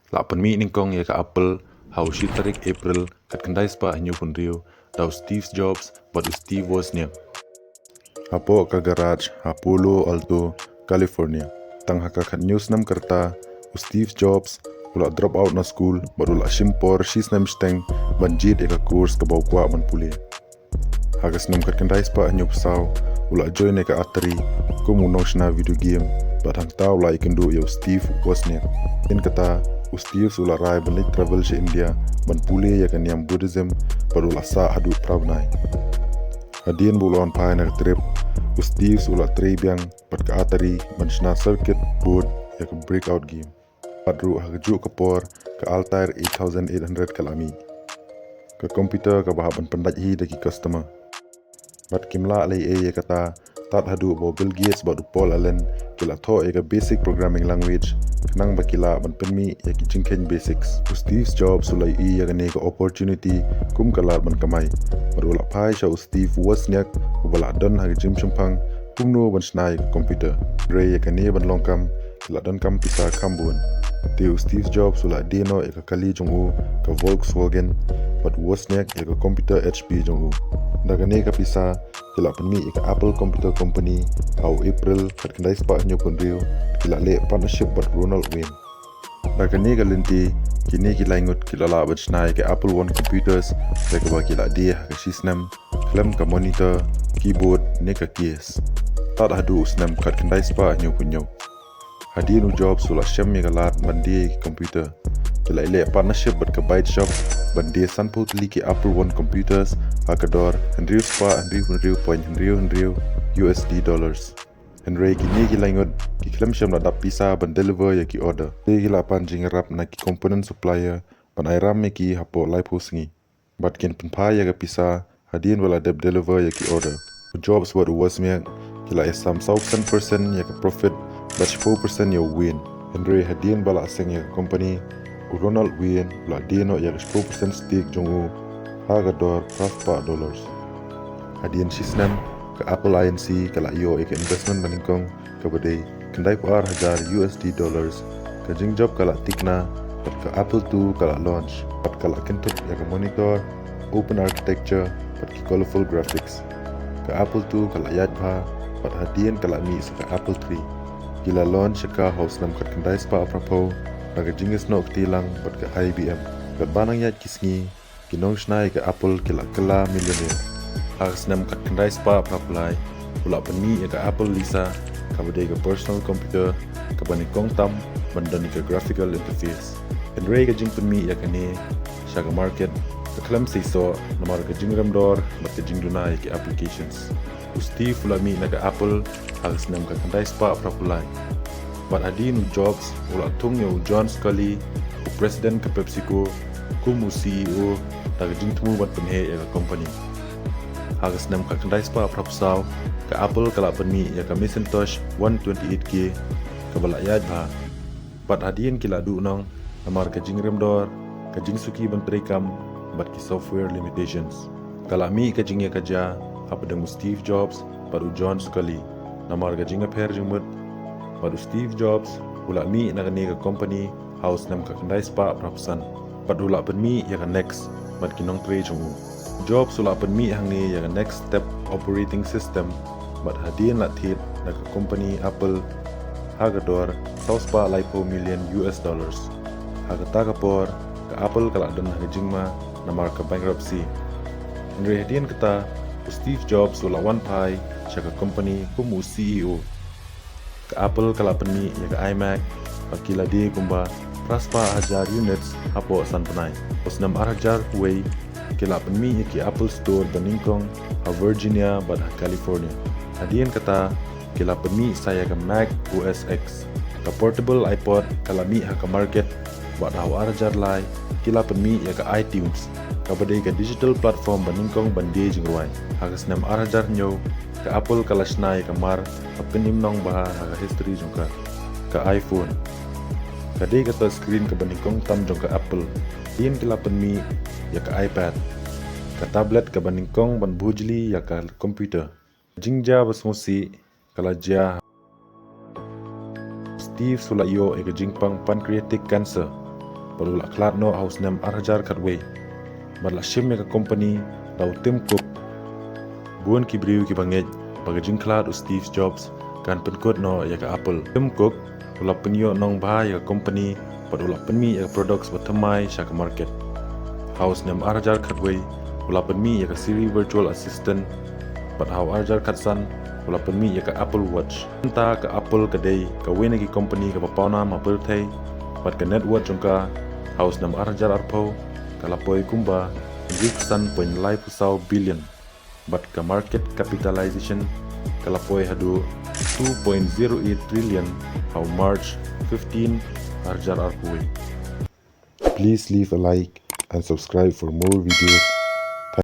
La penmi ningkong ya ka Apple hau shi tarik April kat kendai spa hanyu pun riu dau Steve Jobs badu Steve Wozniak. Hapo ka garage Apollo Alto California. Tang haka kat news nam kerta Steve Jobs ula drop out na school badu la shimpor shis nam steng banjit eka course ka bau kwa man pule. Hagas nam kat kendai spa hanyu pesau ula join eka atari ko munong shna video game bad hang tau la ikendu ya Steve Wozniak. In kata Steve ula rai balik travel ke India ban pule ya kan yang Buddhism baru la sa hadu pravnai. Hadian bulon pai na trip Steve ula biang pat ka atari ban shna circuit board ya ka breakout game. Padru hagju kapor ka Altair 8800 kalami. Ka komputer ka bahaban pandaj hi daki customer. Bat kimla alai ya kata tat hadu bo Bill Gates badu Paul Allen kila tho ega basic programming language kenang bakila ban penmi ya ki jingken basics. Steve Jobs sulai ya gane ka opportunity kum kalar ban kamai. Badu la pai sha Steve Wozniak ubala don ha jim chumpang kumno ban snai computer. Ray ya kane ban longkam kila don kam pisa kambun. Teu Steve Jobs ula dino eka kali jongu ka Volkswagen but Wozniak eka computer HP jongu. Dagane ka pisa kila penmi eka Apple Computer Company au April kat kendai spa nyu pun riu kila le partnership but Ronald Wayne. Dagane ka linti kini kila ingut kila la bat snai ke Apple One computers ka ba kila dia ka sistem klem ka monitor keyboard ne ka case. Tat hadu usnam kat kendai spa nyu pun nyu. Hadian Jobs ula syam ya galat bandi komputer. Kila ile partnership bat ka Byte Shop bandi sanpul teli ki Apple One computers hakador Henry spa Henry USD dollars. Henry kini kila ingot ki klem syam la dap pisa ban deliver ya ki order. Te kila panjing rap na ki component supplier ban airam me ki hapo live hostingi. Bat kin penpa ya ka pisa hadian wala dep deliver ya ki order. Jobs wadu wasmiak kila esam 1000% ya ka profit but 4% ya win. Henry hadian bala asing ya company Ronald Wayne la dino ya 4% stake jongu hagador $5. Hadian sistem ke Apple INC kala iyo ke investment maningkong ke badai kendai par $1,000 ke jingjob kala tikna pat ke Apple 2 kala launch pat kala kentup ya ke monitor open architecture pat ke colorful graphics ke Apple 2 kala yadbha pat hadian kala mi ke Apple 3 kila launch ka house nam kat kendai spa aprapo naga jingis nok tilang bat ke IBM kat banang yat kisngi kinong snai ke Apple kila kela Millionaire haks nam kat kendai spa apraplai pula penmi ke Apple Lisa kabade ke personal computer ke banikong tam bandani ke graphical interface Henry ke jing penmi ya kene syaga market ke klem siso namar ke jing ramdor bat ke jing dunai ke applications Steve ulami naga Apple haks nam kat kendai spa apraplai Bat adin Jobs ula tung yo John Scully presiden ke PepsiCo kumu CEO daga jingtumu bat penhe ya company hagas nam ka kendai spa prapsau ke Apple kala penmi ya ka Macintosh 128K ke bala yad ba bat adin kila du nong namar ke jingrem dor ke jingsuki ban trekam bat ki software limitations kala mi ke jingya kaja apa deng Steve Jobs baru John Scully namar ke jingya per jingmut baru Steve Jobs ula mi na kene ka company house nam ka kendai spa prapusan pat ula penmi ya ka next mat kinong tre chungu Jobs ula penmi hangi ya ka next step operating system mat hadian la thit na ka company Apple hagador $1 million hagata ka por ka Apple kala dan hajingma na marka bankruptcy Henry hadian kata Steve Jobs ula one pai syaka company kumu CEO ke Apple kala penmi ya ke iMac pakila di kumba raspa 1000 units hapo san penai pos 6000 way kila penmi ya ke Apple Store baningkong ha Virginia bad California hadian kata kila penmi saya ke Mac OS X ke portable iPod kala mi ha ke market bad ha arjar lai kila penmi ya ke iTunes ka badai ke digital platform baningkong bande jingruai ha ke 6000 nyo ke Apple kala snai kamar apenim nong baha haga history jongka ke iPhone kade kata screen ke baningkong tam jongka Apple din kila penmi ya ke iPad ke tablet ke baningkong ban bujli ya ke komputer jingja basngosi kala ja Steve sulayo e ke jingpang pancreatic cancer baru la klat no haus nem arhajar katwe bar la shim ya company lau Tim Cook buan ki briu ki bangej bagajing klat Steve Jobs kan penkot no ya Apple. Tim Cook ula penyo nong ba ya company bar ula penmi ya products batamai sya market haus nem arhajar katwe ula penmi ya Siri virtual assistant bar hau arhajar katsan ula penmi ya Apple Watch entah ke Apple kedai ke wena ki company ke papauna ma birthday bar ke network jongka haus nem arhajar arpo kalapoi kumba 1.9 billion but ke market capitalization kalapoi hadu 2.08 trillion how March 15 arjar arpoi. Please leave a like and subscribe for more videos